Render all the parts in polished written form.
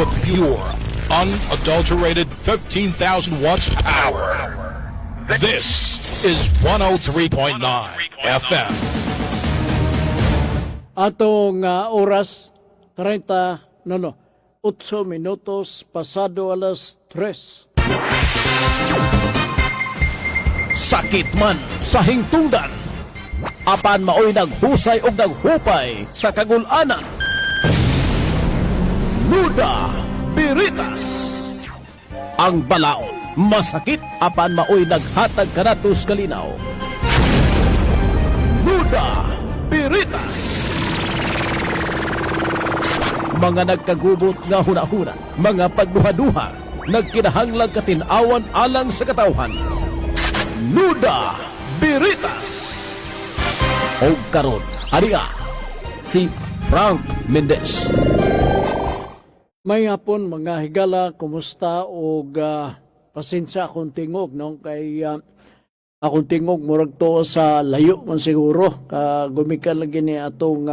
with pure, unadulterated 15,000 watts power. This is 103.9 FM. Atong oras 8 minutos pasado alas 3. Sakit man sa hingtungdan, apan maoy naghusay og naghupay sa kagulanan. Nuda Biritas. Ang balaod masakit apan maoy naghatag kanatos kalinaw. Nuda Biritas. Mga nagkagubot nga hunahuna, mga pagduha-duha, nagkinahanglang katinawan alang sa katawhan. Nuda Biritas. O karon, ariya, si Frank Mendez. May hapon mga higala, kumusta o pasensya akong tingog no? Kay akong tingog murag to sa layo man siguro. Gumikan lagi ni atong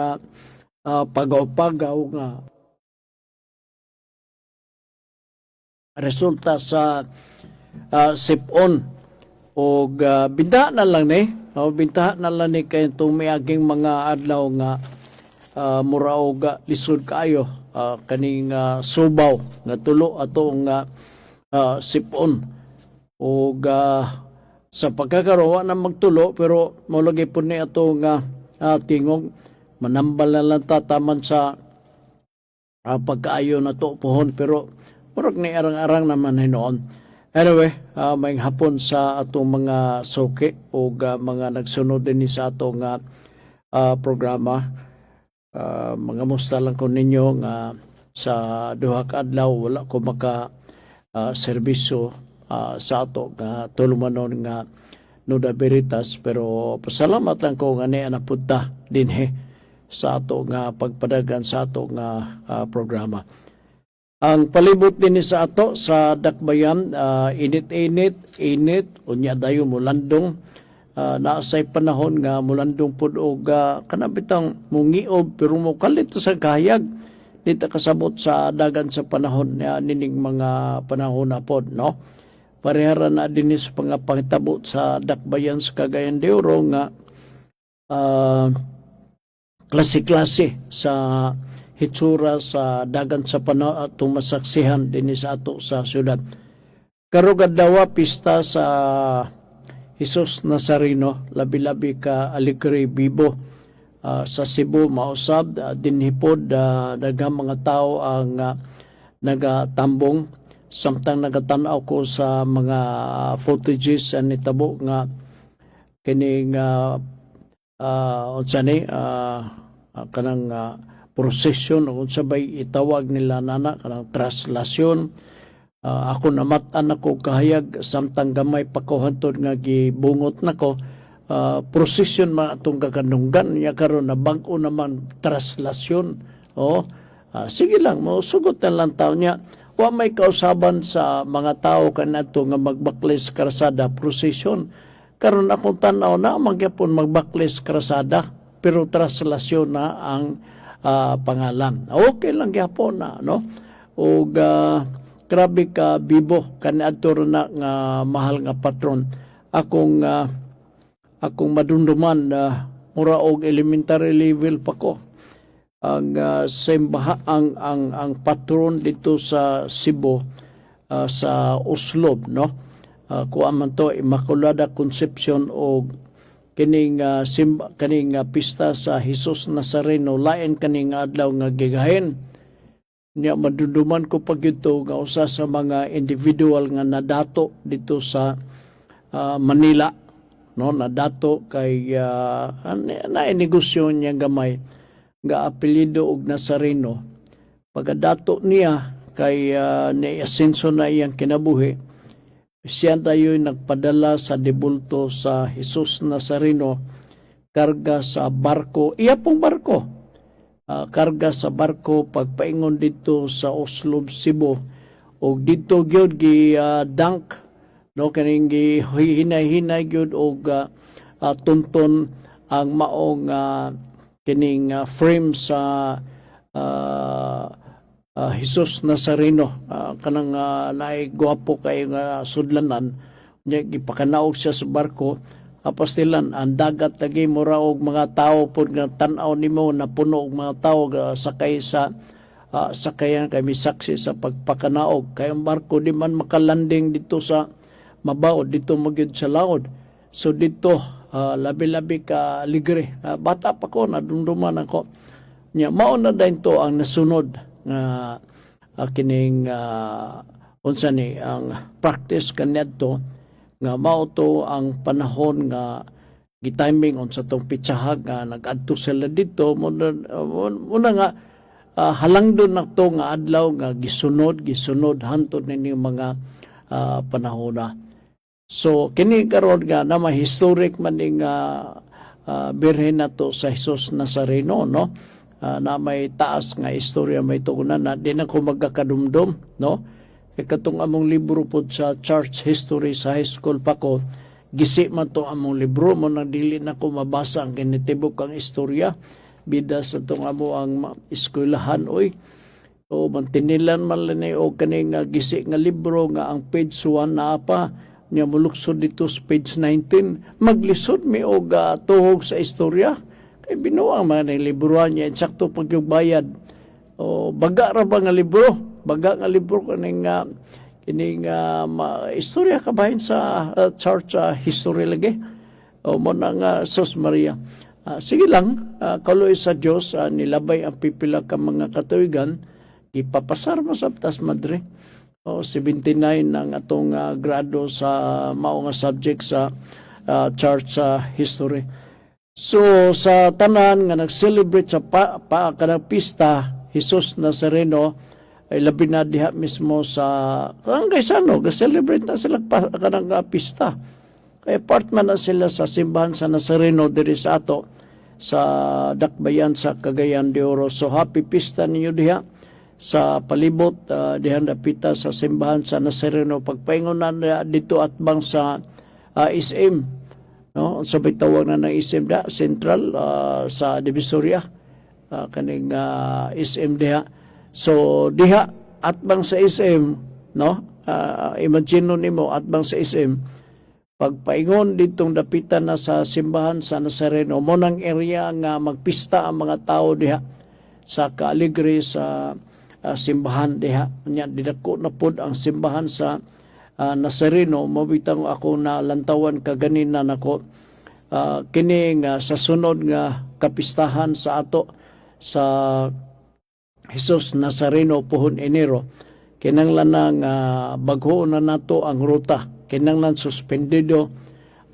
pagaw-pagaw nga resulta sa sipon o bintahan na lang ni bintahan na lang ni kay itong miaging mga adlaw nga mura o lisod kaayo kaning subaw nga tulo atong sipon o sa pagkakaroon na magtulo pero maulagi po ni atong tingog manambal na lang tataman sa pagkaayo na to pohon pero murag ni arang-arang naman hinoon. Anyway, may hapon sa atong mga suki o mga nagsunod din sa atong programa. Mga musta lang ko ninyo nga sa duha ka adlaw wala ko maka serbisyo sa ato nga tulumanon nga Nuda Biritas pero pasalamat lang ko nga ni napunta dinhi sa ato nga pagpadagan sa ato nga programa. Ang palibot din sa ato sa dakbayan, init, unya dayo mulandong, naasay panahon nga mulandong pod og kanabitang mungiob pero mo kalit sa kahayag dito kasabot sa dagan sa panahon nining mga panahon na pod no. Parehara na din sa pangapangitabot sa dakbayan sa Cagayan de Oro nga klase-klase sa hitsura sa dagan sa panahon at tumasaksihan din sa ato sa syudad. Karugadawa pista sa Jesus Nazareno, labi-labi ka alikri bibo sa Cebu, mausab, dinhipod, daghang mga tao ang nagatambong. Samtang nagatanaw ko sa mga footages ang nitabo nga kining kanang prosesyon o sabay itawag nila nana kanang traslasyon. Ako namatan ako kahayag samtang gamay pakuhantod nga gibungot nako prosesyon man atong kakanunggan nya karon na bag-o naman traslasyon. Sige lang mo sugot na lang taw niya wa may kausaban sa mga tao kanato nga magbakles karsada prosesyon karon akong tan-aw na magyapon magbakles karsada pero traslasyon na ang pangalan. Okay lang gyapon na no. Ug grabe ka bibo kaniadto na nga mahal nga patron. Akong madumduman mura og elementary level pa ko. Ang simbaha ang patron dito sa Cebu sa Uslob no. Kuan man to Immaculada Concepcion og kining pista sa Jesus Nazareno lain kaning adlaw nga gigahin niya madunduman ko pag ito nga usa sa mga individual nga nadato dito sa Manila no nadato kay negosyo niya gamay nga apelyido og Nazareno pagadato niya kay ni-asenso na iyang kinabuhi siya tayo nagpadala sa debulto sa Jesus Nazareno karga sa barko. Iya pong barko. Karga sa barko pagpaingon dito sa Uslob, Cebu. O dito gyud gi dunk no kaning gi hinay-hinay gyud og tunton ang maong kining frame sa Jesus Nazareno, kanang naay gwapo kay nga sudlanan, nya gipakanaog siya sa barko. Apastilan ang dagat lagi mura og mga tao pod nga tan-aw nimo na puno og mga tao sakay sa sakayan kay misaksi sa pagpakanaog kay ang barko di man makalanding dito sa mabaw dito magyud sa laod. So dito labi-labi ka ligre. Bata pa ko nadumduman ako. Nya mao na dayon to ang nasunod nga kining unsa ni ang practice kaniadto nga mao to ang panahon nga gitiming unsa tong pitsahag nga nag-adto sila dito muna nga halangdon na to nga adlaw nga gisunod hantod nini mga panahona. So kini karon nga na historic man ning birhen nato sa Jesus Nazareno, no? Na may taas nga istorya may tugunan na di na ko magkakadumdum, no? Kay katong among libro po sa church history sa high school pa ko, gisi man to among libro mo nang dili na ko mabasa ang kinitibok ang istorya bida sa tong amo ang eskwelahan oy. O mantinilan man lang o kaning gisi nga libro nga ang page 1 na pa nya muluksod dito sa page 19 maglisod mi og tuhog sa istorya kay binuang man ang libro niya eksakto pag yung bayad. O baga ra ba nga libro? Baga nga libro kaning kining istorya kabahin sa church history lagi. O mo nang Sos Maria. Sige lang, kaloy sa Dios nilabay ang pipila ka mga katuigan ipapasar mo sa tas madre. O 79 ang atong grado sa mao nga subject sa church history. So sa tanan nga nag-celebrate sa kanang pista Jesus Nazareno ay labi na diha mismo sa Barangay Sano, ga-celebrate na sila kanang pista. Kaya part man na sila sa simbahan sa Nazareno diri sa ato sa Dakbayan sa Cagayan de Oro. So happy pista ninyo diha sa palibot diha napita sa simbahan sa Nazareno pagpaingon na dito at bang sa SM, no? So bitawag na ng SM da Central sa Divisoria kaning SM diha. So diha atbang sa SM, no? Imagine nimo atbang sa SM pagpaingon ditong dapitan na sa simbahan sa Nazareno mo nang area nga magpista ang mga tao diha sa kaaligre sa simbahan diha nya didako na pod ang simbahan sa Nazareno. Mabitang ako na lantawan kaganina nako kini nga sa sunod nga kapistahan sa ato sa Jesus Nazareno puhon Enero kinanglan bagho na nato ang ruta kinanglan suspendido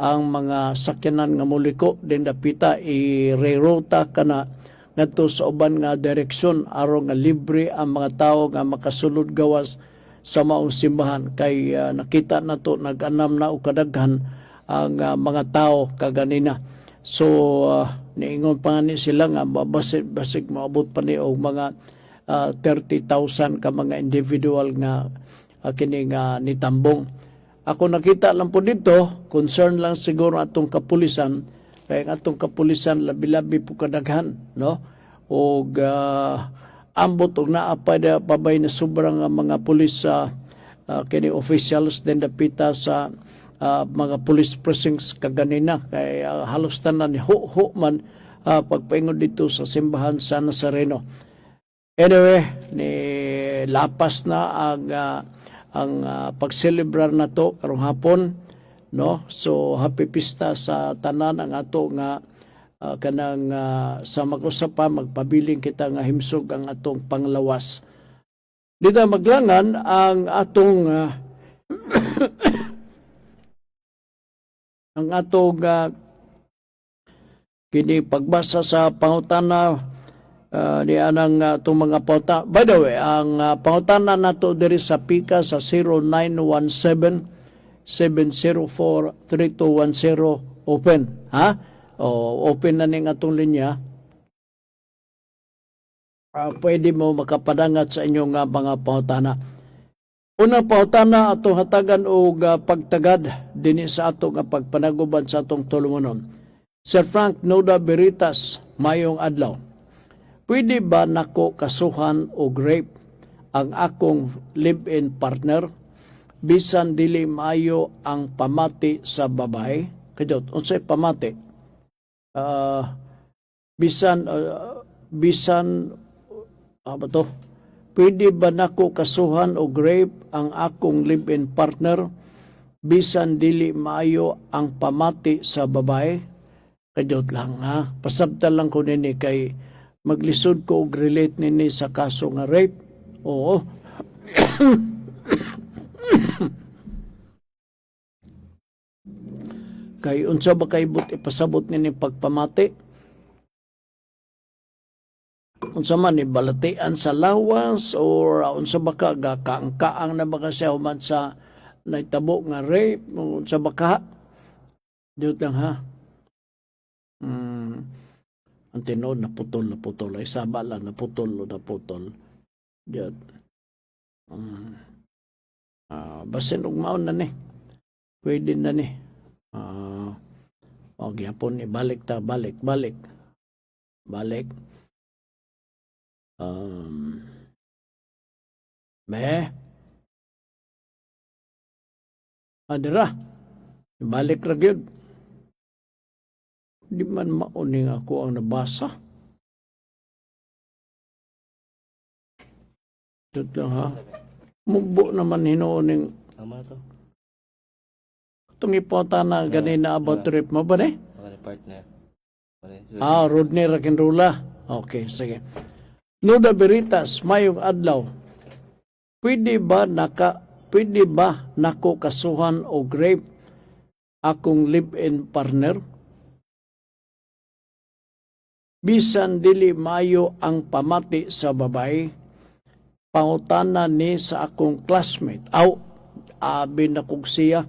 ang mga sakyanan nga muliko din dapita i-reruta kana ngadto sa uban nga direksyon aron nga libre ang mga tawo nga makasulod gawas sa maong simbahan kay nakita nato nag-anam na og kadaghan ang mga tao kaganina. So niingon pa ni sila nga basig maabot pa ni og mga 30,000 ka mga individual nga kini nga nitambong. Ako nakita lang po dito, concern lang siguro atong kapulisan, kaya atong kapulisan labi-labi po kadaghan, no? O ambot og naa pa pabay na sobrang mga pulis kini officials din dapita sa mga police precincts kaganina kay halos tanan ni ho man pagpaingon dito sa simbahan sa Nazareno. Anyway, ni lapas na ang pagselebrar na to karong hapon, no? So happy pista sa tanan ang ato nga kanang sa mag-usapa magpabiling kita nga himsog ang atong panglawas. Dito maglangan ang atong ang atong kini pagbasa sa pangutana di anang itong mga pauta. By the way, ang pangutana nato diri sa pika sa 0917-704-3210 open. Ha? O, open na ning atong linya. Pwede mo makapadangat sa inyong mga pangutana. Unang pangutana atong hatagan og pagtagad dinhi sa ato nga pagpanaguban sa atong tulumanon. Sir Frank Noda Beritas, mayong adlaw. Pwede ba nako kasuhan og rape ang akong live-in partner bisan dili maayo ang pamati sa babae. Kadot, unsay pamati? Bisan ba to? Pwede ba nako kasuhan og rape ang akong live-in partner bisan dili maayo ang pamati sa babae? Kadot lang ha. Pasabtan lang ko nini kay maglisod ko og relate nini sa kaso nga rape. Oo. Kay unsa ba kay ipasabot nini pagpamati? Unsa man ibalatian sa lawas or unsa ba ka gakaangkaang na baka siya human sa naitabo nga rape unsa ba ka? Diyot lang ha. Ang tinod naputol ay saba lang naputol. Diyot. Basin og maon na ni. Pwede na ni. O gyapon ni balik. Adira. Balik ra gyud. Di man mauning ako ang nabasa. Diyot lang ha. Mubo naman hinooning. Tama to. Itong ipota na ganina about trip mo ba ne? Mga partner. Rodney Rakinrula. Okay, sige. Nuda Veritas, mayong adlaw. Pwede ba nako kasuhan o rape akong live-in partner? Bisan dili maayo ang pamati sa babae, pangutana ni sa akong classmate. Binakog siya.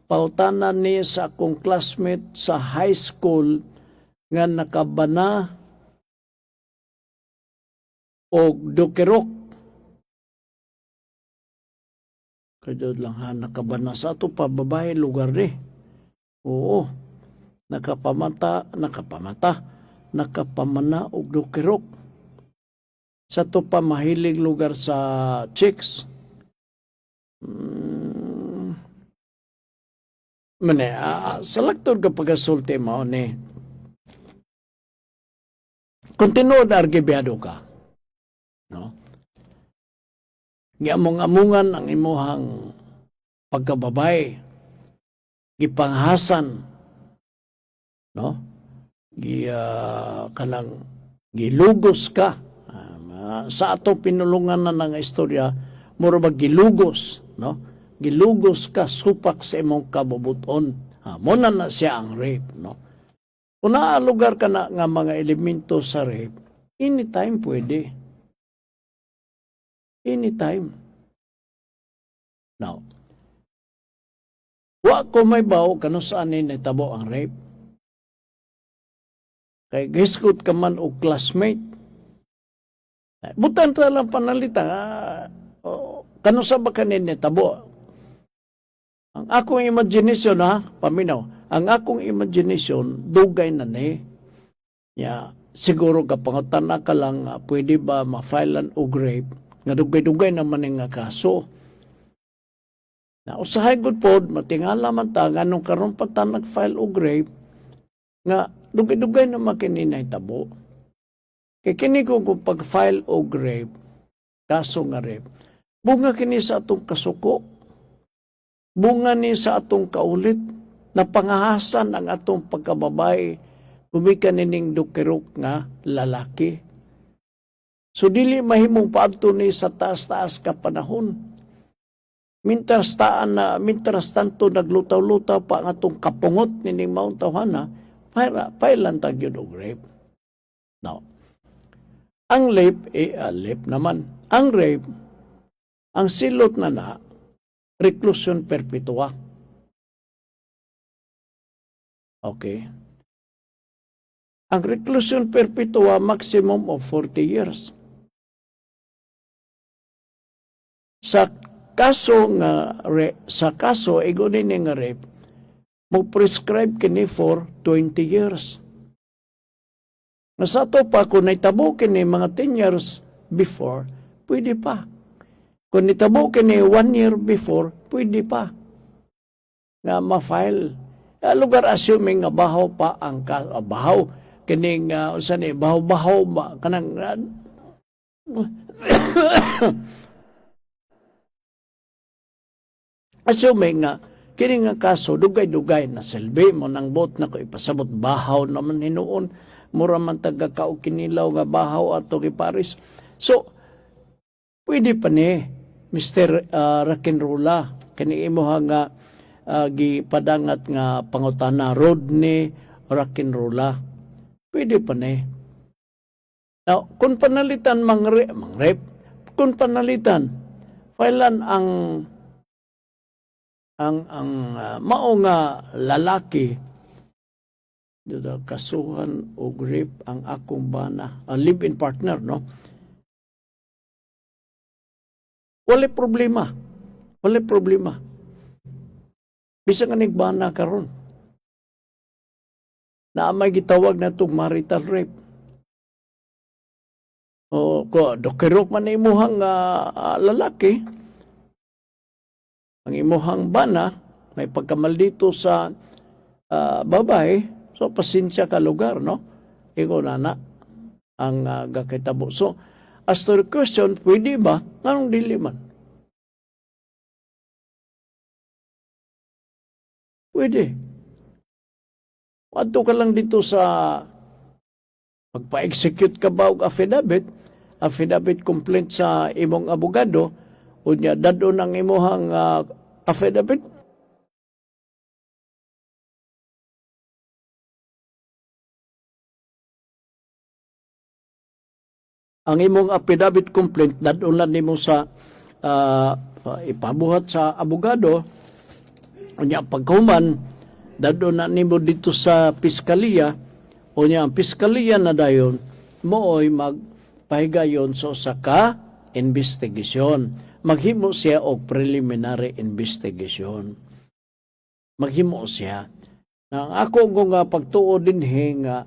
Pangutana ni sa akong classmate sa high school nga nakabana og dukerok. Kaya lang ha, nakabana sa ato pa babae lugar ni. Oo, nakapamana og dukerok. Sa to pa mahilig lugar sa chicks. Salagtod ka pagkasulti mo ni. Continuod argibyado ka. No? Giamong-amungan ang imuhang pagkababay. Gipanghasan. No? Gilugos ka. Sa atong pinulungan na ng istorya, mura ba gilugos, no? Gilugos ka supak sa imong kabubuton. Muna na siya ang rape, no? Kung lugar ka na nga mga elemento sa rape, anytime pwede. Anytime. Now, wa ko may baw kano saan ni natabo ang rape. Kay giskot ka man o classmate. Butan ta lang panalita. Kano sa ba kanin natabo? Ang akong imagination paminaw. Ang akong imagination dugay na ni. Siguro kapangutan na ka lang pwede ba ma-filean og rape nga dugay-dugay naman nga kaso. Na usahay gud pod matingala man ta nganong karon pa ta nag-file og rape nga dugay-dugay naman kini nahitabo. Kay kini ko kung pag-file og rape, kaso nga rape, bunga kini sa atong kasuko, bunga ni sa atong kaulit, na pangahasan ang atong pagkababae, gumikan nining dukerok nga lalaki. So dili mahimong paadto ni sa taas-taas ka panahon. Mintras tanto naglutaw-lutaw pa ang atong kapungot nining maong tawhana, pailan tagyod og rape. Now, ang rape naman. Ang rape, ang silot na reclusion perpetua. Okay. Ang reclusion perpetua, maximum of 40 years. Sa kaso, igunin nga rape, mo-prescribe kini for 20 years. Sa to pa, kung naitabo kini mga 10 years before, pwede pa. Kung nitabo kini 1 year before, pwede pa nga ma-file. Lugar assuming nga bahaw pa ang bahaw kining usa ni bahaw ba kanang assuming nga kini nga kaso dugay-dugay na silbi mo nang bot na ko ipasabot bahaw naman hinuon mura man taga kaog kinilaw nga bahaw ato giparis. So pwede pa ni Mr. Rock'n'Rolla kini imuha nga gipadangat nga pangutana Rodney Rock'n'Rolla. Pwede pa ni. Now, kung panalitan mangrep, kung panalitan filean ang mao nga lalaki dito kasuhan og rape ang akong bana, live-in partner, no? Wala problema. Bisa nga nigbana karon. Na may gitawag na itong marital rape. O, dokirok man na imuhang lalaki, ang imuhang bana, may pagkamaldito sa babae, so pasensya ka lugar, no? Ikaw na ang gakitabo. So, as to the question, pwede ba? Anong dili man? Pwede. Adto ka lang dito sa pagpa-execute ka ba og affidavit complaint sa imong abogado, unya dadon ang imong affidavit. Ang imong affidavit complaint dadon lang nimo sa ipabuhat sa abogado, unya pagkahuman dadon na nimo dito sa piskalya, unya ang piskalya na dayon mooy magpahigayon sa usa ka investigasyon. Maghimo siya og preliminary investigation. Maghimo siya. Na ang ako nga pagtuo dinhi nga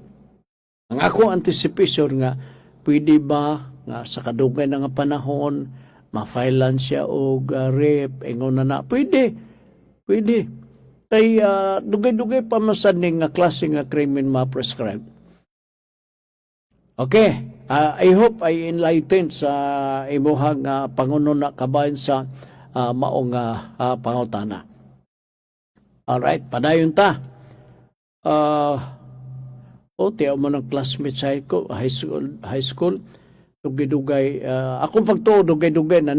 ang ako anticipation nga pwede ba nga sa kadugay na nga panahon ma-filean siya og rape ingon na pwede. Kay dugay-dugay pa masaning nga klase nga krimen ma-prescribe. Okay. I hope I enlightened sa imuhang pangununa kabayan sa maong pangutana. Alright, padayon ta. Tiyaw mo ng classmate sa high school. Dugay-dugay. Akong pagtuo, dugay-dugay na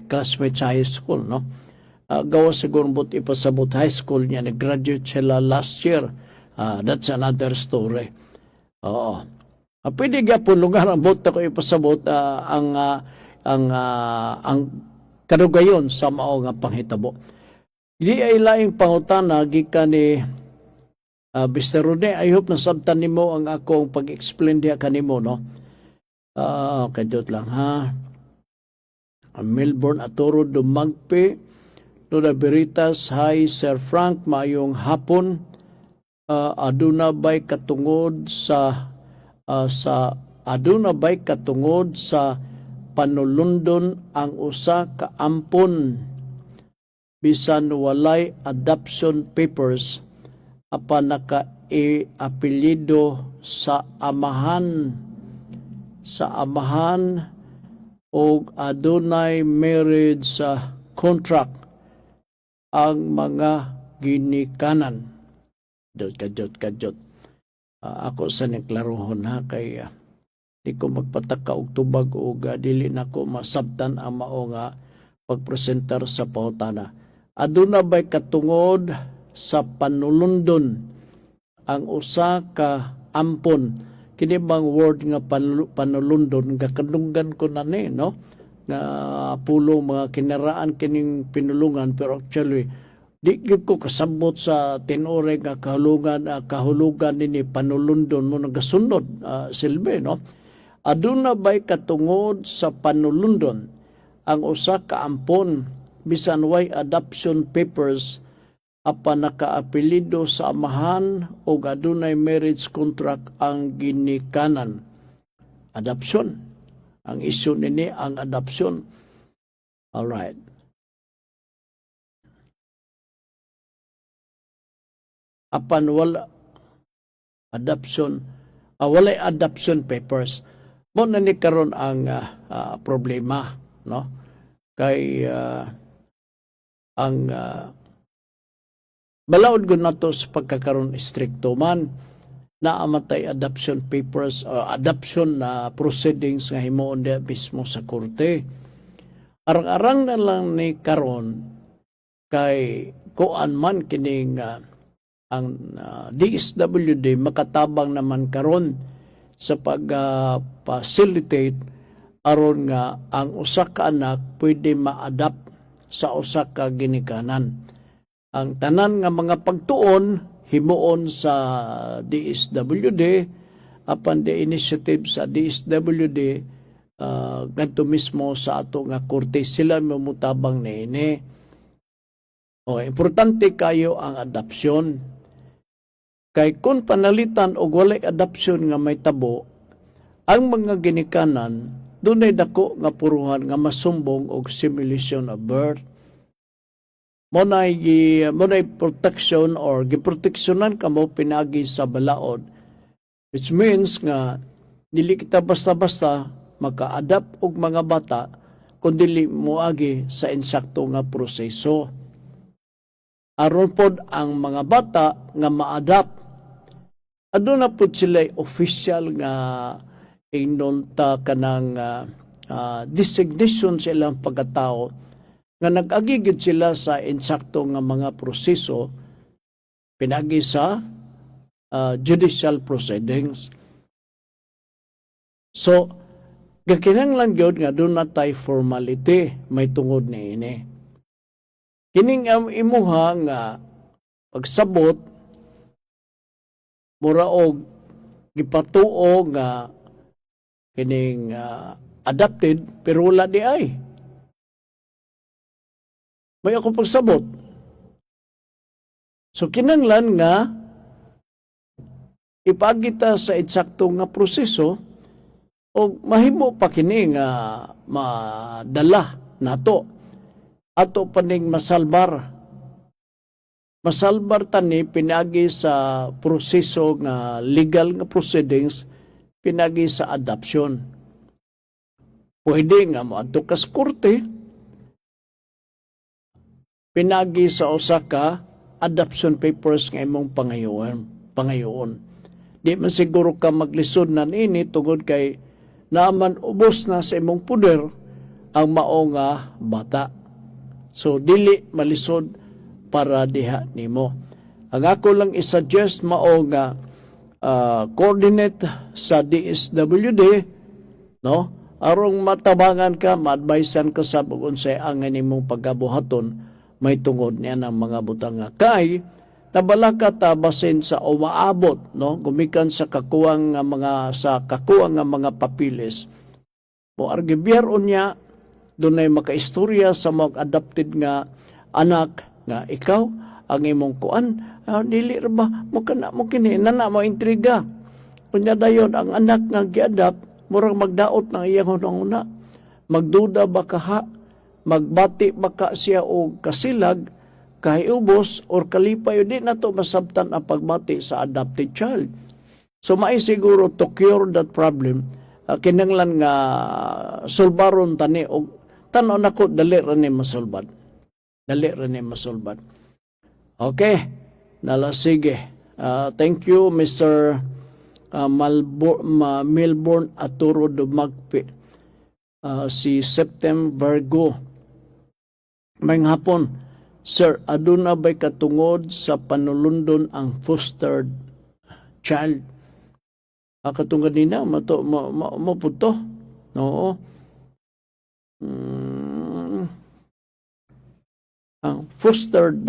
classmate sa high school, no? Gawa siguro bot ipasabot high school niya. Nag-graduate sila last year. That's another story. Oo. Pwede gyapon lugar ang bot ako ipasabot ang kadugayon sa mao nga panghitabo. Di ay laing pangutana gikan ni Mr. Rode. I hope nasabtan nimo ang akong pag-explain diha kanimo, no? Kadot lang ha. Melbourne Atoro Dumagpe Lola Veritas, hi Sir Frank, mayong hapon. Aduna ba'y katungod sa panulundon ang usa ka ampon bisan walay adoption papers apan naka-apelyido sa amahan o adunay marriage contract ang mga ginikanan. Kajot. Ako sa niklarohon ha kay di ko magpataka og tubag og dili nako masabtan ang mao nga pagpresentar sa pangutana. Aduna ba'y katungod sa panulundon ang usa ka ampon? Kini bang word nga panulundon kakadunggan ko na ni, no? Nga pulo mga kinaraan kining pinulungan, pero actually di ko kasabot sa tinore nga kahulugan nini panulundon mo nagasunod silbi, no? Aduna ba'y katungod sa panulundon ang usa ka ampon bisan way adoption papers apan nakaapelido sa amahan o adunay marriage contract ang ginikanan? Adoption. Ang issue nini ang adoption. All right. Apan wala walay adoption papers. Mo na ni karon ang problema, no? Kay ang balaod ko na to sa pagkakaroon stricto man na amatay adoption papers o adoption na proceedings nga himuon dia mismo sa korte. Arang-arang na lang ni karon kay kuan man kining ang DSWD makatabang naman karon sa pag-facilitate aron nga ang usa ka anak pwede ma-adapt sa usa ka ginikanan. Ang tanan nga mga pagtuon himuon sa DSWD apan the initiative sa DSWD ganto mismo sa ato nga korte sila mamutabang niini. Importante kayo ang adopsyon. Kay kung panalitan o walay adoption nga may tabo, ang mga ginikanan, dunay dako nga puruhan nga masumbong og simulation of birth. Munay protection or giproteksyonan kamo pinagi sa balaod, which means nga dili kita basta-basta maka-adapt og mga bata kung dili moagi sa insakto nga proseso. Aron pod ang mga bata nga ma-adapt, aduna po sila official nga inunta kanang designation sa ilang pagkatao nga nag-agigid sila sa insakto nga mga proseso pinagi sa judicial proceedings. So, gakinanglan gyud nga doon na tay formality may tungod ni ini. Kining imuha nga pagsabot mura og gipatuo nga kining adopted pero wala di ay. May ako pagsabot. So kinanglan nga ipagita sa eksakto nga proseso o mahimo pa kini nga madala nato ato paning masalbar tani pinagi sa proseso nga legal nga proceedings pinagi sa adoption. Pwede nga moadto ka sa korte pinagi sa usa ka adoption papers nga imong pangayoon. Di man siguro ka maglisod na ini tungod kay naman ubos na sa imong puder ang mao nga bata. So dili malisod para diha nimo. Ang ako lang i-suggest mao nga coordinate sa DSWD, no? Arong matabangan ka, ma-advisean ka sa unsay ang nimong pagkabuhaton may tungod niya ng mga butang nga kay nabala ka ta basin sa umaabot, no? Gumikan sa kakuwang nga mga papilis. Mo argibyero niya dunay makaistorya sa mga adopted nga anak nga ikaw ang imong kuan dili ra ba mo kana mo kini nana mo intriga unya dayon ang anak nga giadapt murag magdaot ng iyang hunahuna magduda ba kaha magbati ba ka siya og kasilag kahiubos or kalipay di na to masabtan ang pagbati sa adopted child. So may siguro to cure that problem kinanglan nga solbaron tani og tan-aw nako dali ra ni masulbad. Okay. Sige. Thank you, Mr. Melbourne Aturo Dumagpi. Si September Virgo. May hapon, Sir, aduna ba'y katungod sa panulundon ang fostered child? Katungod nina, maputo. Oo. Ang fostered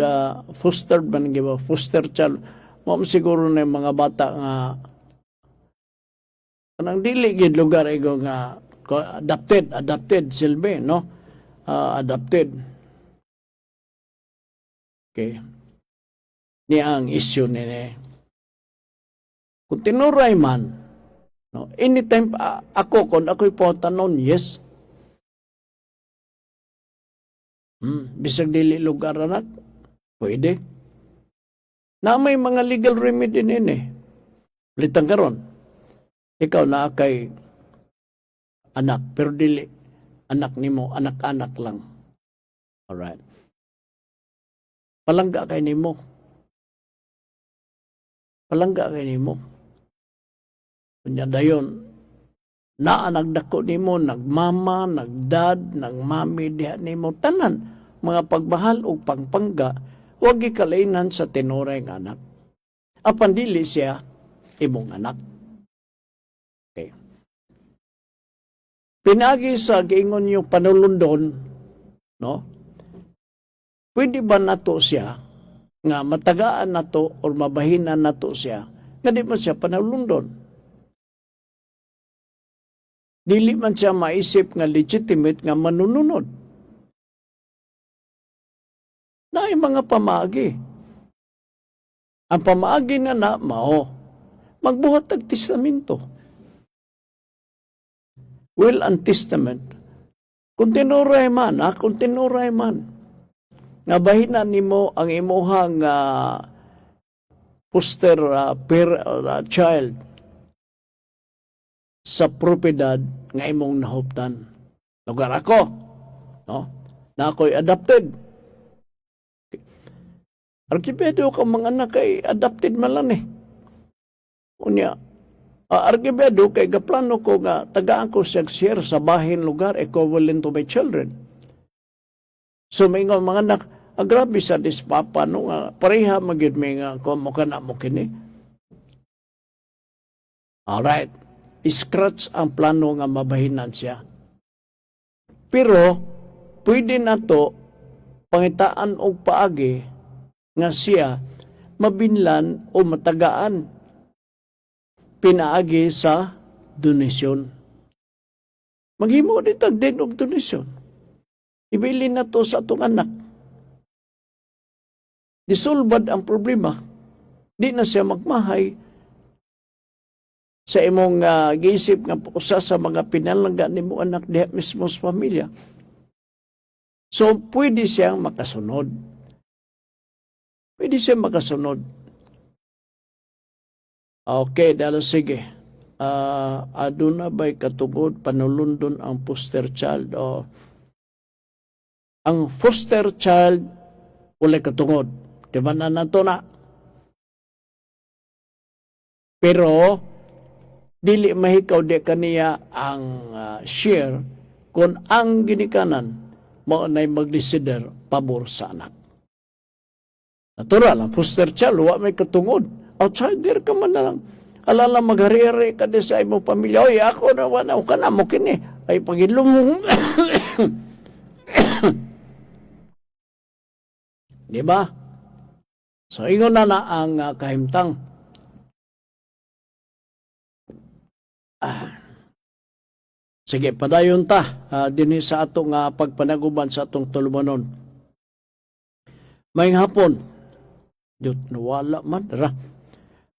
man giba foster child mo siguro na yung mga bata nga kanang dili gid lugar igo nga adopted silbi no adopted. Okay, ni ang issue ni kung tinuray man no anytime ako kon ako'y po tanon yes Bisag dili lugar anak, pwede. Na may mga legal remedy nini. Litang karon. Ikaw na kay anak, pero dili anak nimo, anak-anak lang. Alright. Palangga kay nimo. Palangga kay nimo. Kunya dayon, na nagdako nimo, nagmama, nagdad, nagmami diha nimo tanan mga pagbahal o pangpangga, huwag ikalainan sa tinuray ng anak. Apan dili siya imong anak. Okay. Pinagi sa giingon yung panulundon, no? Pwede ba nato siya nga matagaan nato or mabahinan nato siya nga di man siya panulundon? Dili man siya maisip nga legitimate nga manununod. Na mga pamaagi. Ang pamaagi na mao, magbuhat og testamento. Will and testament. Kung tinuray man, nga bahina nimo ang imuhang foster child sa propiedad nga imong nahuptan. Lugar ako, no? Na ako'y adopted. Arkipedo ka mga anak kay adopted man lang eh. Unya, arkipedo kay gaplano ko nga tagaan ko siya share sa bahin lugar equivalent to my children. So may nga mga anak, grabe sa dispapa no nga pareha magyud may nga mo kana mo kini. Alright. Scratch ang plano nga mabahinan siya. Pero, pwede na to pangitaan og paagi nga siya mabinlan o matagaan pinaagi sa donasyon. Maghimo ditag din og donasyon. Ibilin na to sa atong anak. Disulbad ang problema. Di na siya magmahay sa imong giisip nga usa sa mga pinalangga nimo anak diha mismo sa pamilya. So, pwede siyang makasunod. Okay, dahil sige. Aduna ba'y katugod panulundon ang foster child? Ang foster child, wala katungod. Diba na nato na? Pero, dili mahikaw di kaniya ang share kung ang ginikanan mo na'y mag-desider pabor sa anak. Natural, ang foster child, wa may katungod. Outsider ka man na lang. Alala maghari-hari ka din sa imong pamilya. Oy, ako na, wala ka na mo kini. Ay, pagilom mo. Diba? So, ingon na ang kahimtang. Sige, padayon ta dinhi sa atong pagpanaguban sa atong tulumanon. Maayong hapon. Diyot, nawala man.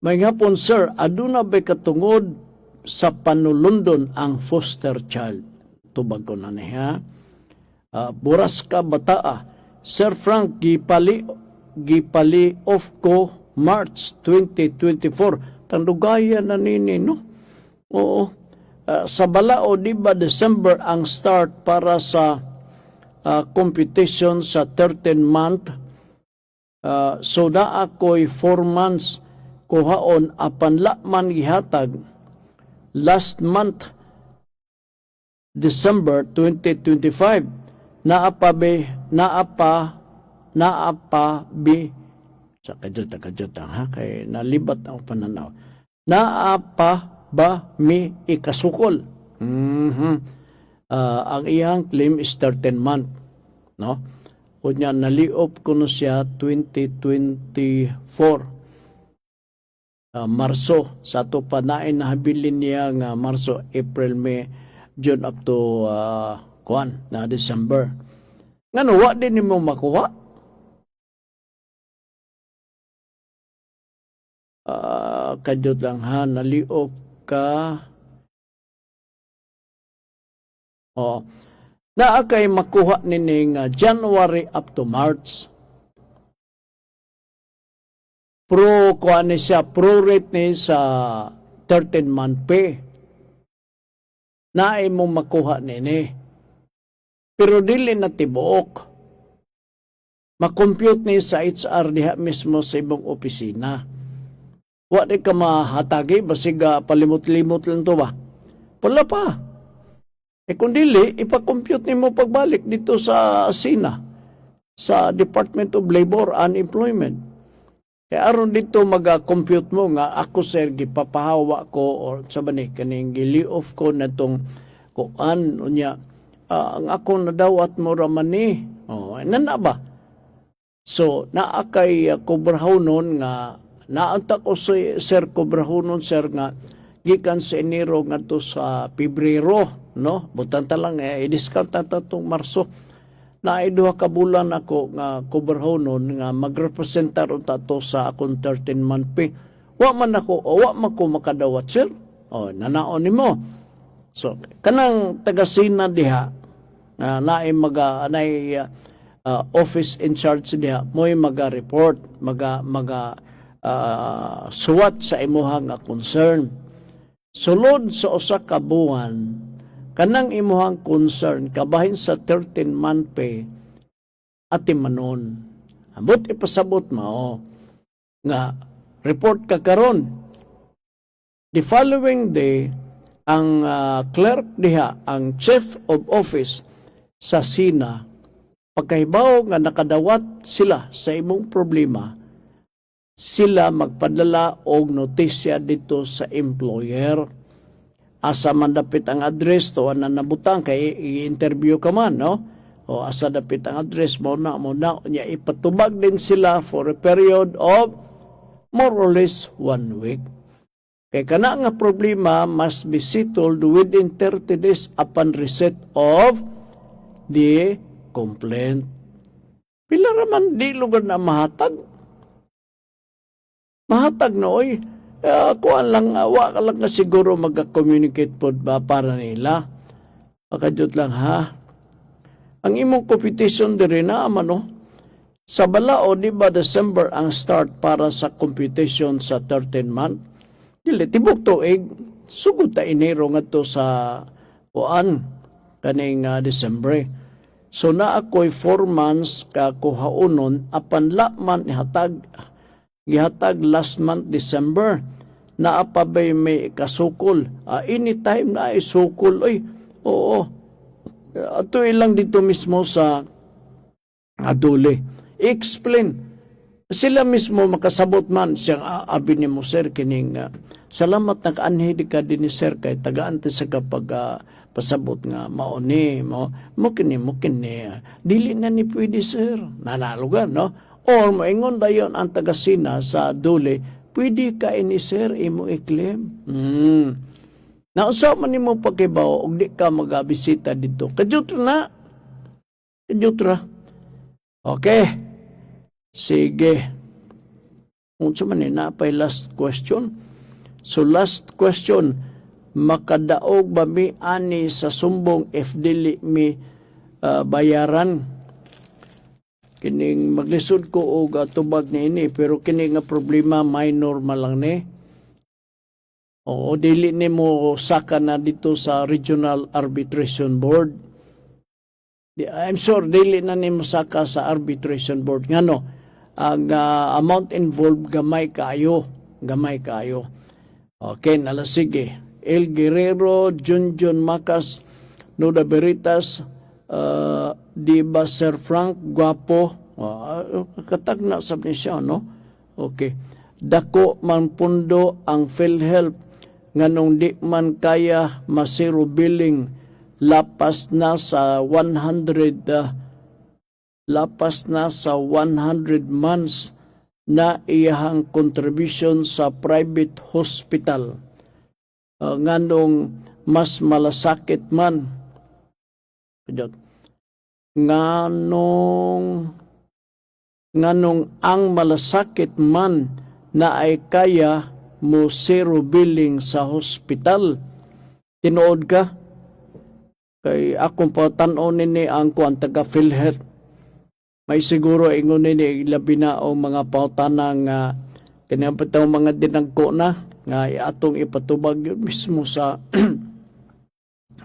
Maayong hapon, sir. Aduna ba'y katungod sa panulundon ang foster child? Tubag ko na niya. Buras ka bataa. Sir Frank, gipali off ko March 2024. Tandugayan na nini, no? Oo. Sa balao, di ba December ang start para sa competition sa 13 month. So na ako'y 4 months kuhaon apan man gihatag last month December 2025 naapa sa kajut ha kay nalibat ang pananaw naapa ba mi ikasukol. Ang iyang claim is 13 month, no? Kunya naliop ko no siya 2024 Marso sa to pa nain nahabilin niya nga Marso, April, May, June up to na December. Ngano wa din nimo makuha? Kadyo lang ha, naliop ka. naa kay makuha nini nga January up to March. Kuha ni siya, pro rate ni sa 13-month pay. Naay mo makuha nini. Pero dili na tibuok. Makompute ni sa HR diha mismo sa ibang opisina. Wa di ka mahatagi, basiga palimot-limot lang to ba? Wala pa. Kung dili, ipakompute ni mo pagbalik dito sa SINA, sa Department of Labor and Employment. Kaya aron dito mag-compute mo nga ako sir gipapahawa ko or sa bani kaning gili-off ko na tong kuan unya ang ako nadawat mo raman ni. Oh, nana ba? So naa kay kubrahonon nga naanta ko si sir kubrahonon sir nga gikan sa Enero ngadto sa Pebrero, no? Butan ta lang i-discount ta tong Marso. Na duha ka bulan ako nga kubrahonon nga magrepresentar unta to sa akong 13-month pay. Wa man ko makadawat sir. Oh, nanaon nimo. So kanang taga-SINA diha naay office in charge diha mo'y maga-report, suwat sa imuha nga concern. Sulod sa usa ka buwan, kanang imuhang concern kabahin sa 13-month pay ati manon. Ambot ipasabot mo nga report ka karon. The following day, ang clerk diha, ang chief of office sa SINA, pagkahibaw nga nakadawat sila sa imong problema, sila magpadala og notisya dito sa employer. Asa man dapit ang address to na nabutang kay i-interview ka man, no? O asa dapit ang address mo na niya ipatubag din sila for a period of more or less 1 week. Kay kana nga problema must be settled within 30 days upon receipt of the complaint. Pila raman di lugar na mahatag. Mahatag na oy. Kuan lang, wa ka lang na siguro mag-communicate po ba para nila. Makadot lang ha. Ang imong competition diri na no? Sa balao, di ba December ang start para sa competition sa 13 month? Dili, tibok tuig, sugod ta Enero nga to sa kuan, kaning December. So na ako'y 4 months kakuhaunon, apan laman gihatag last month December na apabay may kasukol. Anytime na ay sukol. Ay, oo. Ato ilang dito mismo sa aduli. Explain. Sila mismo makasabot man siyang abi ni mo sir kining salamat na kaanhi ka din ni sir kay tagaan ti sa kapag pasabot nga mauni mo kini dili na ni pwede sir nanalugan no. Or maingon dayon ang taga-SINA sa duli, pwede ka ini sir, imo i-claim. Nausaw man nimo pagkibaw, og di ka mag-bisita dito. Kadyutra na. Kadyutra. Okay. Sige. Kung sa man napay last question. So last question, makadaog ba mi ani sa sumbong if dili mi bayaran? Kining maglisod ko og tubag ni ini pero kini nga problema minor malang ni. O dili ni mo saka na dito sa Regional Arbitration Board. I'm sure dili na ni mo saka sa Arbitration Board ngano ang amount involved gamay kayo. Okay, nala sige. El Guerrero, Junjun Macas, Noda Veritas, di ba Sir Frank Guapo katagna sab ni siya no. Okay, dako man pundo ang PhilHealth nganong di man kaya masiro billing lapas na sa 100 months na iyahang contribution sa private hospital. Nganong mas malasakit man nganong ang malasakit man na ay kaya mo zero billing sa hospital. Tinuod ka? Kay akong patanon ni ang kuan taga PhilHealth. May siguro ingon ni labi na o mga pautana nga kanyang pataw mga dinagko na nga atong ipatubag yun mismo sa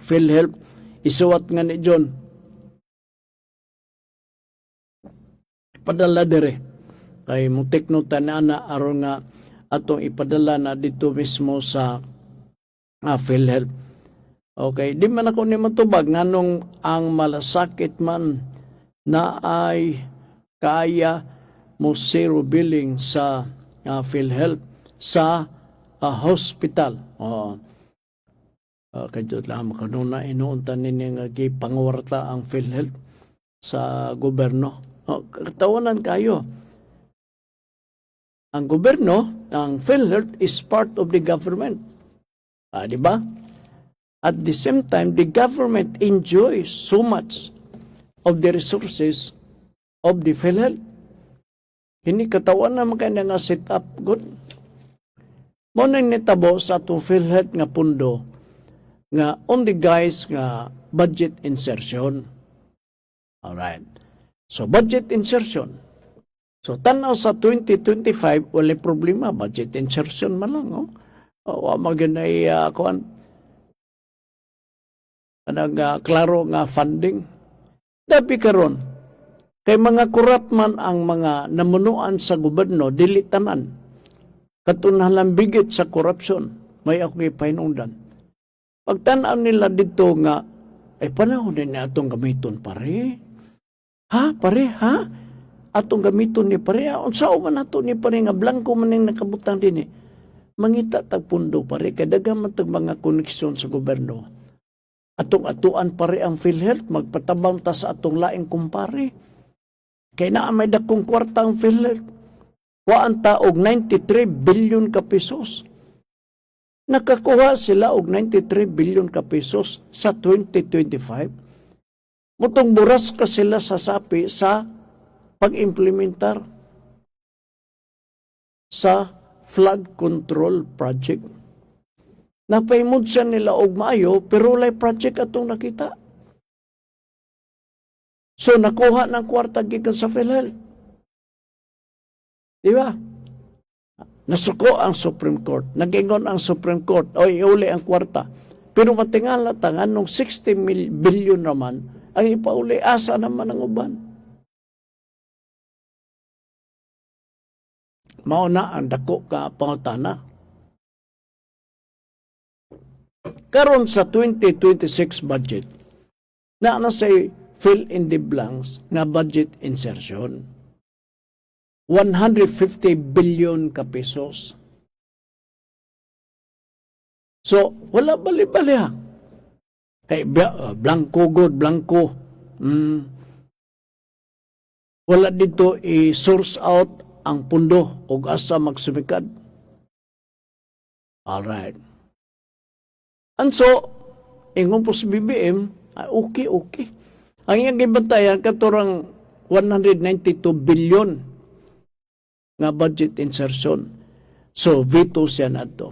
PhilHealth. Isuwat nga ni John. Padala dire. Kay mutik no tanana aron nga atong ipadala na dito mismo sa PhilHealth. Okay, di man ako ni matubag nganong ang malasakit man na ay kaya mo zero billing sa PhilHealth sa hospital. Kadyo lang makanuna inuuntan ninyo nga gipanguwarta ang PhilHealth sa gobyerno. Katawanan kayo. Ang gobyerno, ang PhilHealth is part of the government. Di ba? At the same time, the government enjoys so much of the resources of the PhilHealth. Hindi katawan na magkanya nga set up good. Mo nang nitabo sa to PhilHealth nga pundo nga on the guys nga budget insertion. Alright. So budget insertion. So tanaw sa 2025 wala problema budget insertion man lang wa maganay kuan anang klaro nga funding. Dapi karon kay mga korap man ang mga namunuan sa gobyerno dili tanan. Katunhalan bigit sa korupsyon may ako ipahinungdan. Pagtanaw nila dito nga ay panahon din atong gamiton pare. Ha pare ha? Atong gamiton ni pare. Unsa man ato ni pare nga blanco man ning nakabutang dinhi. Mangita tag pundo pare kay daghan man tag mga koneksyon sa gobyerno. Atong atuan pare ang PhilHealth magpatabang ta sa atong laing kumpare. Kay naa may dakong kwarta ang PhilHealth. Kuan ta og 93 billion ka pesos. Nakakuha sila og 93 billion ka pesos sa 2025. Mutong buras ka sila sa sapi sa pag-implementar sa flood control project. Napaimudsan nila og maayo pero walay project atong nakita. So nakuha ng kwarta gikan sa PhilHealth. Di ba? Nasuko ang Supreme Court. Nag-ingon ang Supreme Court, o iuli ang kwarta. Pero matingala tangan nung 60 billion naman, ang ipauli asa naman ang uban. Mauna ang dako ka pangutana. Karon sa 2026 budget, na say fill in the blanks na budget insertion. 150 billion ka pesos. So, wala bali-bali ha. Kay blanco good, blanco. Wala dito i-source out ang pundo o asa magsumikad. Alright. And so, ingon po sa BBM, okay. Ang iyang gibantayan, katurang 192 billion nga budget insertion. So, veto siya na to.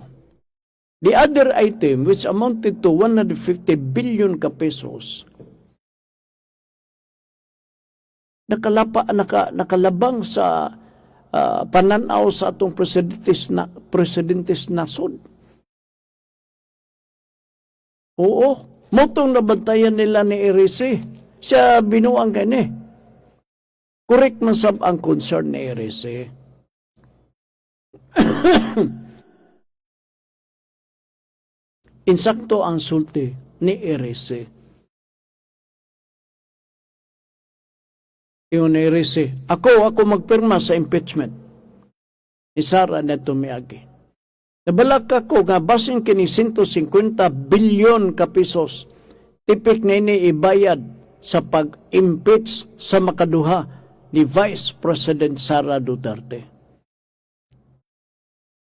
The other item, which amounted to 150 billion ka pesos, nakalabang sa pananaw sa atong presidentes nasod. Oo, motong nabantayan nila ni RC. Siya binuang kani. Correct man sab ang concern ni RC. Insakto ang sulti ni RC. Yung ni RC, ako magpirma sa impeachment. Ni Sara neto miagi. Nabalak ako nga basin kini 150 bilyon ka pesos tipik na ini ibayad sa pag-impeach sa makaduha ni Vice President Sara Duterte.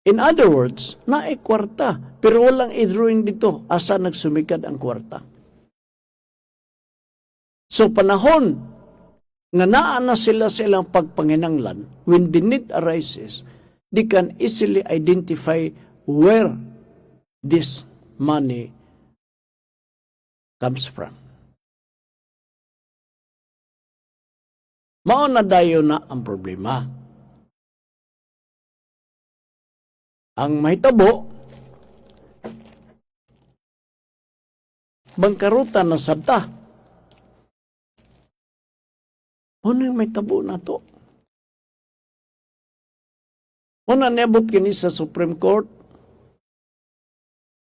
In other words, naay kwarta pero walang i-drawing dito asa nagsumikad ang kwarta. So panahon nga naa na sila sa ilang pagpanginanglan, when the need arises, they can easily identify where this money comes from. Mao na dayo na ang problema. Ang mahitabo, bangkarutan na sabta. Ano yung mahitabo na to? Una niabot kini sa Supreme Court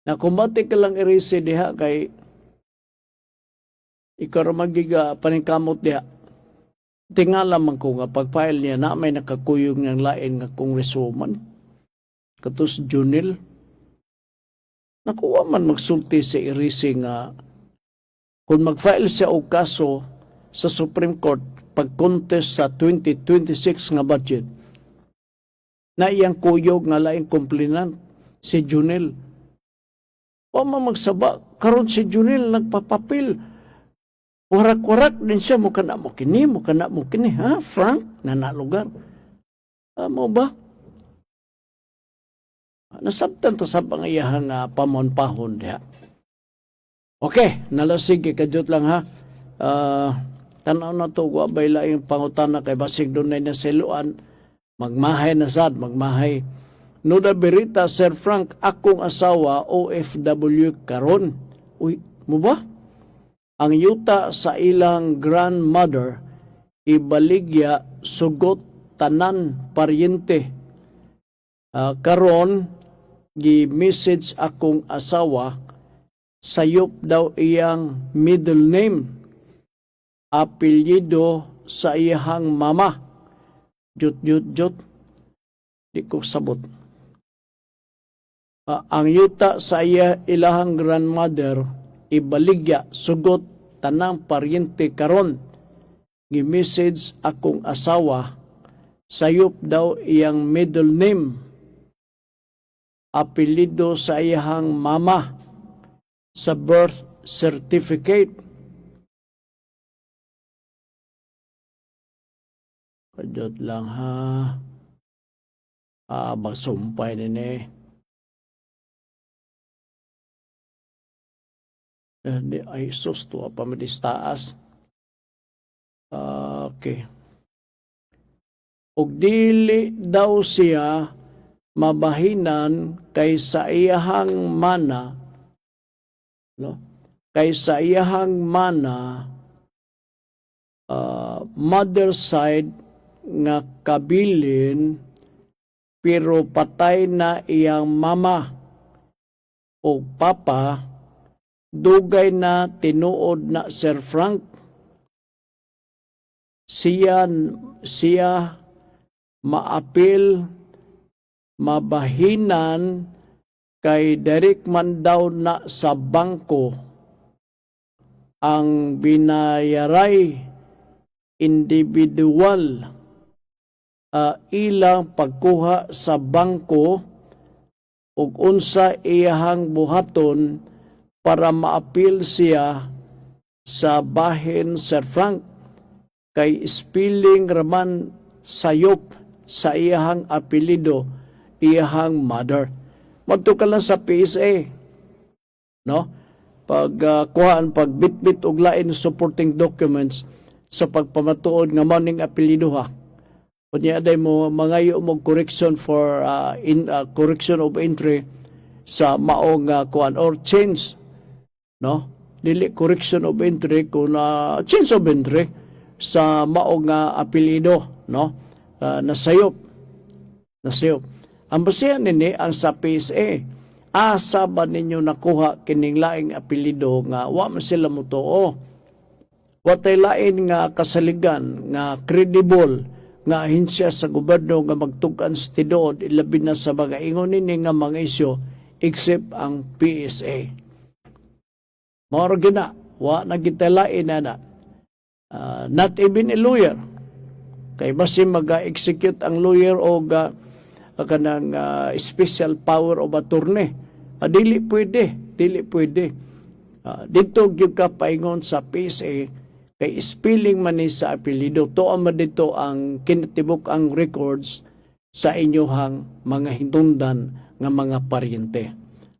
na kumbati ka lang i-resi diha kay ikaw magiga paningkamot diha. Tingala man ko nga pag-file niya na may nakakuyog niyang lain nga congresswoman. Katus Junil. Nakuha man magsulti sa i-resi nga kung mag-file siya o kaso sa Supreme Court pag-contest sa 2026 nga budget na iyang kuyog nga laing complainant si Junil. O magsaba, karon si Junil nagpapapil. Warak-warak din siya, mukha na mo kini, ha, Frank, na nalugar. Mo ba? Nasabtan to sa pangayahang pamon-pahon diha. Okay, nalasig, kadjot lang ha. Tanaw na to, wabay laing pangutana kay basig doon na siluan. Magmahay na sad, magmahay. Nuda berita, Sir Frank, akong asawa, OFW karon. Uy, mo ba? Ang yuta sa ilang grandmother, ibaligya, sugot, tanan, paryente. Karon, gi-message akong asawa, sayop daw iyang middle name, apelyido sa iyang mama. Jut. Di ko sabot. Ang yuta sa ilahang grandmother, ibaligya, sugot, tanang paryente karon. Gi-message akong asawa, sayop daw iyang middle name, apelido sa iyang mama, sa birth certificate. Kadot lang ha. Magsumpay nini. Ay sus to pa madistaas. Okay. Og dili daw siya mabahinan kay sa iyahang mana, no? Kay sa iyahang mana, mother side nga kabilin pero patay na iyang mama o papa, dugay na tinuod na Sir Frank. Siya maapil, mabahinan kay direct man daw na sa bangko ang binayaray individual ilang pagkuha sa bangko ug unsa iyahang buhaton para maapil siya sa bahin Sir Frank kay spelling raman sayop sa iyahang apelido iyahang mother. Madto ka lang sa PSA, no? Pag bitbit og lain supporting documents sa pagpamatuod nga maning apelido ha. Kunya day mo mangayo mo correction for correction of entry sa maong kuan or change, no? Dili correction of entry kun change of entry sa maong apelido, no? Nasayop. Ang basihan nini ang sa PSA, asa ba ninyo nakuha kining laing apelido nga wa man sila mutuo? Watay lain nga kasaligan nga credible nga ahensya sa gobyerno nga magtukan sa tinuod ilabi na sa mga ingon nini nga mga isyu except ang PSA. Mao gina wa na gitalain na not even a lawyer kay basi mag-execute ang lawyer o kanang special power of attorney. Dili pwede. Dito gyud ka paingon sa PSA kay spelling man ni sa apelido. Tuwa man dito ang kinatibok ang records sa inyohang mga hinungdan nga mga paryente.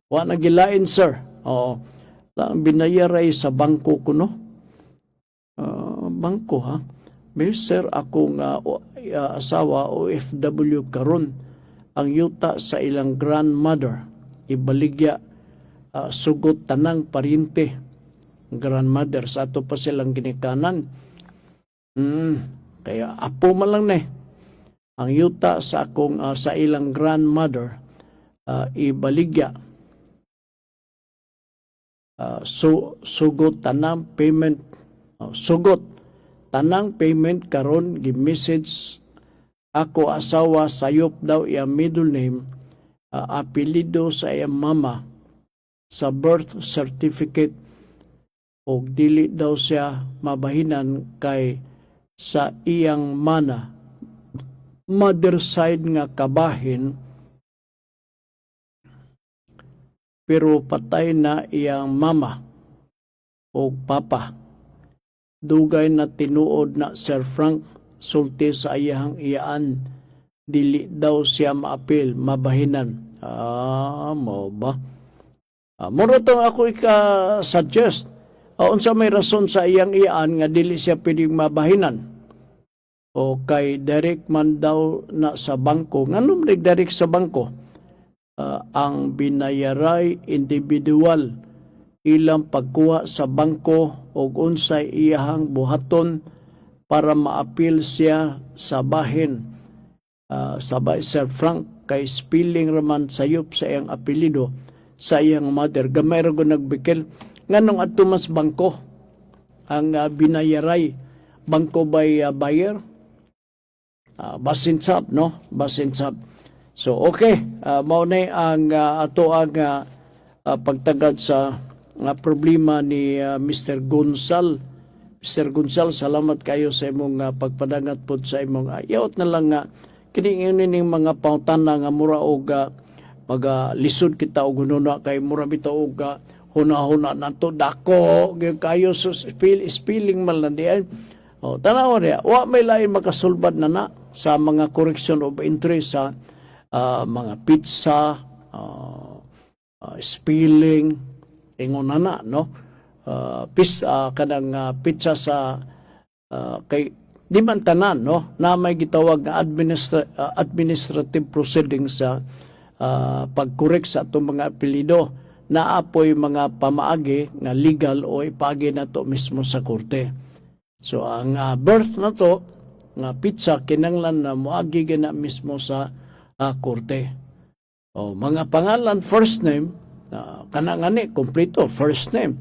Wa na gilain, sir. Oo. Lang binayaray sa bangko ko, no? Bangko, ha? May sir, akong asawa OFW karon ang yuta sa ilang grandmother ibaligya sugot tanang paryente grandmother sa ato pa silang ginikanan. Kaya apo man lang ne ang yuta sa akong sa ilang grandmother ibaligya sugot tanang payment sugot tanang payment karon gi-message ako asawa sayop daw iya middle name apelido sa iya mama sa birth certificate o dili daw siya mabahinan kay sa iyang mana mother side nga kabahin pero patay na iyang mama o papa. Dugay na tinuod na Sir Frank sulti sa iyang iyaan dili daw siya maapil mabahinan. Mo ba? Mura to ako ika-suggest. Unsa may rason sa iyang iyaan nga dili siya pwedeng mabahinan? O kay direct man daw na sa bangko. Nganong direct sa bangko? Ang binayaray individual ilang pagkuha sa bangko o unsay iyahang buhaton para maapil siya sa bahin. Sabay Sir Frank kay spelling raman sayop sa iyang apelido sa iyang mother. Gamay ra ko nagbikil. Nganong adto mas bangko ang binayaray? Bangko by buyer? Basinsab, no? Basinsab. So, okay. Maunay ang ato ang pagtagad sa problema ni Mr. Gonzal. Mr. Gonzal, salamat kayo sa imong pagpadangat po sa imong yaot na lang nga kining ning mga pangutana nga mura og lisod kita og hununa kay mura bitaw og huna-huna nato dako kayo so spelling man lang diay. Tanaw niya, wa may lain makasulbad na sa mga correction of interest sa mga pizza, spelling, ingon na, no? Kanang pizza sa, kay, di man tanan, no? Na may gitawag na administrative proceedings sa pag-correct sa itong mga apelido na apoy mga pamaagi nga legal o ipagi na to mismo sa korte. So, ang birth na to, nga pizza, kinanglan na moagi na mismo sa korte. Mga pangalan, first name, kanangani, kompleto, first name.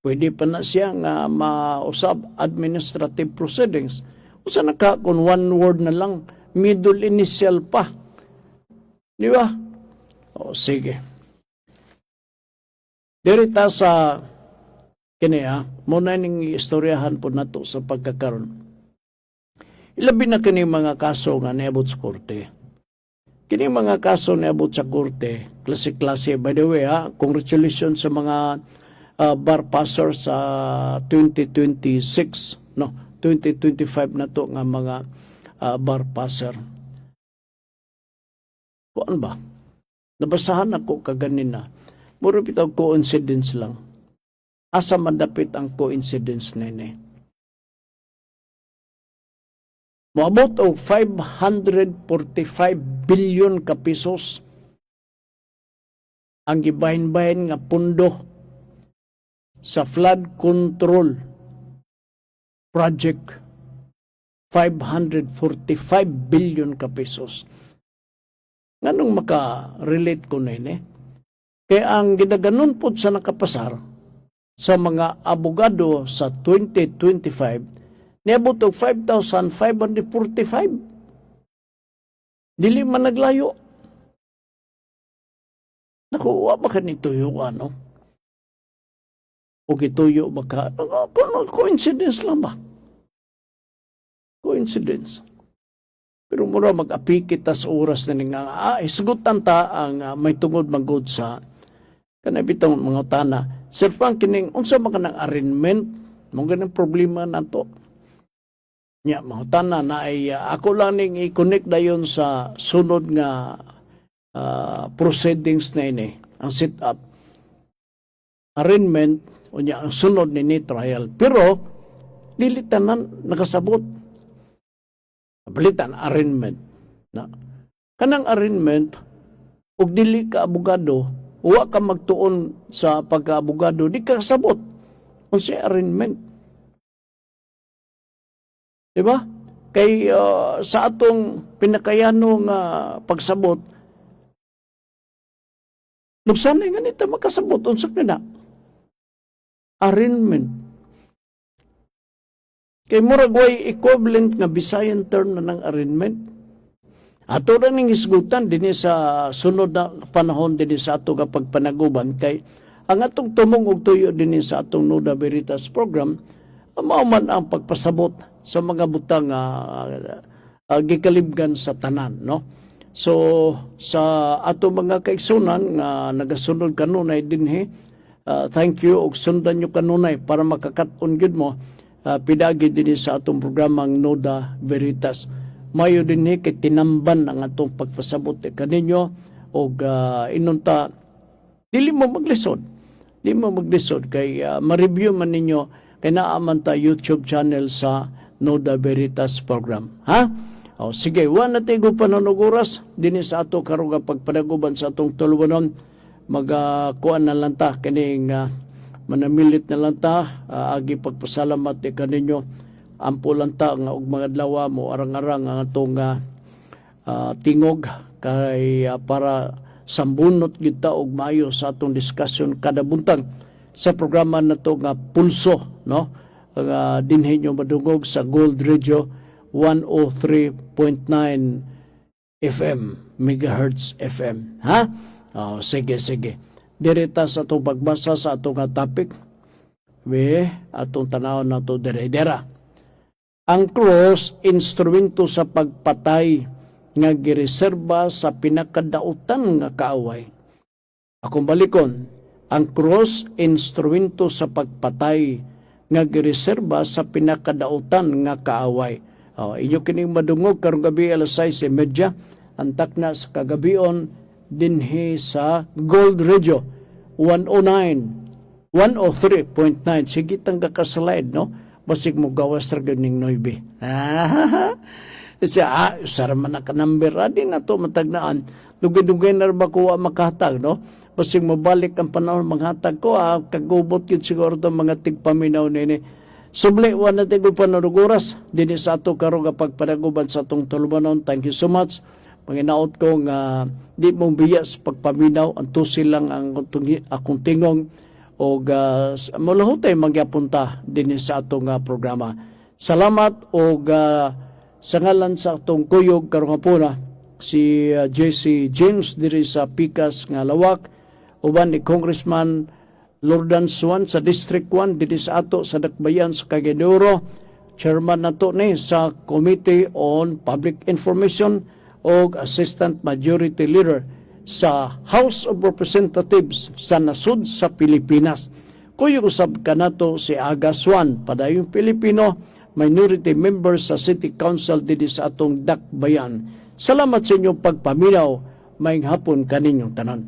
Pwede pa na siya nga mausab administrative proceedings. Usa na ka kung one word na lang, middle initial pa. Di ba? Sige. Dirita sa kiniya, muna ning istoryahan po nato sa pagkakaroon. Ilabi na kini mga kaso nga niabot sa korte. Kini mga kaso niabot sa korte, klase-klase. By the way, congratulations sa mga bar passer sa 2026, no? 2025 na to nga mga bar passer. Kuan ba? Nabasahan ako kaganina. Muro bitaw coincidence lang. Asa man dapit ang coincidence nene? Moabot og 545 billion ka pesos ang gibahin-bahin nga pundo sa flood control project. 545 billion ka pesos. Nganong maka-relate ko nene? Kaya ang gidaganon po sa nakapasar sa mga abogado sa 2025, niabot og 5,545. Dili man naglayo. Nakuha ba ka nituyo, ano? O gituyo ba ka? Coincidence lang ba? Coincidence. Pero mura mag-api kita sa oras na nga, isgutan ta ang may tungod magod sa kanabitong mga tana. Sir Frank, kining, unsa man ka ng arraignment, mong ganang problema na to. Nya, mga tana na ay, ako lang ning i-connect na yun sa sunod nga proceedings na ini, ang sit-up. arraignment unya ang sunod ni trial. Pero dili tanan nakasabot. Balitan arraignment na kanang arraignment ug dili ka abogado, wa ka magtuon sa pagka-abogado, di ka kasabot unsay arraignment. Diba? Kay sa atong pinakayano nga pagsabot, nagsanay nga nita makasabot unsa na arraignment. Kay murag way equivalent nga Bisayan term na ng arraignment. Ato ra ning isgutan dinhi sa sunod na panahon dinhi sa ato nga pagpanaguban kay ang atong tumong og tuyo dinhi sa atong Nuda Veritas program mao man ang pagpasabot sa mga butang gikalibgan sa tanan, no? So sa ato mga kaigsunan nga nagasunod kanunay dinhi, thank you og sundan nyo kanunay para makakat-on gyud mo pidagi din sa atong programang Nuda Veritas. Mayo din kay tinamban ang atong pagpasabot kaninyo og inunta dili mo maglisod. Di mo maglisod kay ma-review man ninyo kay naaman ta YouTube channel sa Nuda Veritas program. Ha? O sige, wa na tigo panonoguras din sa ato karon pagpadaguban sa atong tulubanon. Kuan na lang ta kining manamilit na lang ta, agi pagpasalamat kaninyo, ampo lang ta nga og mga adlaw mo arang-arang ang atong tingog kay para sambunot gid ta og maayo sa atong diskusyon kada buntag sa programa nato nga Pulso, no? Dinhi nyo madungog sa Gold Radio 103.9 FM, megahertz FM. Ha? Sige. Direta sa itong pagbasa sa itong topic. Atong tanaw na ito dire-dera. Ang cross, instrumento sa pagpatay nga gireserba sa pinakadautan nga kaaway. Akong balikon, ang cross, instrumento sa pagpatay nga gireserba sa pinakadautan nga kaaway. Inyo kining madungog karong gabi alas 6:30 antak na sa kagabion dinhi sa Gold Radio 103.9. Sige tangga ka slide, no? Basig mo gawas ra ganing noibe. Usara man na ka number din na to matagnaan. Dugay-dugay na ba ko makahatag, no? Basig mo balik ang panahon maghatag ko, kagubot yun siguro itong mga tigpaminaw nini. Subli, wala tayo panaruguras. Dini sa ato karong pagpanaguban sa atong tulubanon. Thank you so much. Panginaot ko nga di mong biyas pagpaminaw, anto silang ang akong tingong o malahutay magyapunta din sa atong programa. Salamat o sa ngalan sa atong kuyog karong hapuna si JC James diri sa Pikas nga Lawak, uban ni Congressman Lordan Swan sa District 1 diri sa ato sa Dakbayan sa Cagayan de Oro, chairman nato ni sa Committee on Public Information o Assistant Majority Leader sa House of Representatives sa nasud sa Pilipinas. Kuyog usab kanato si Aga Swan, padayong Pilipino, minority member sa City Council didi sa atong Dakbayan. Salamat sa inyong pagpaminaw, maayong hapon kaninyong tanan.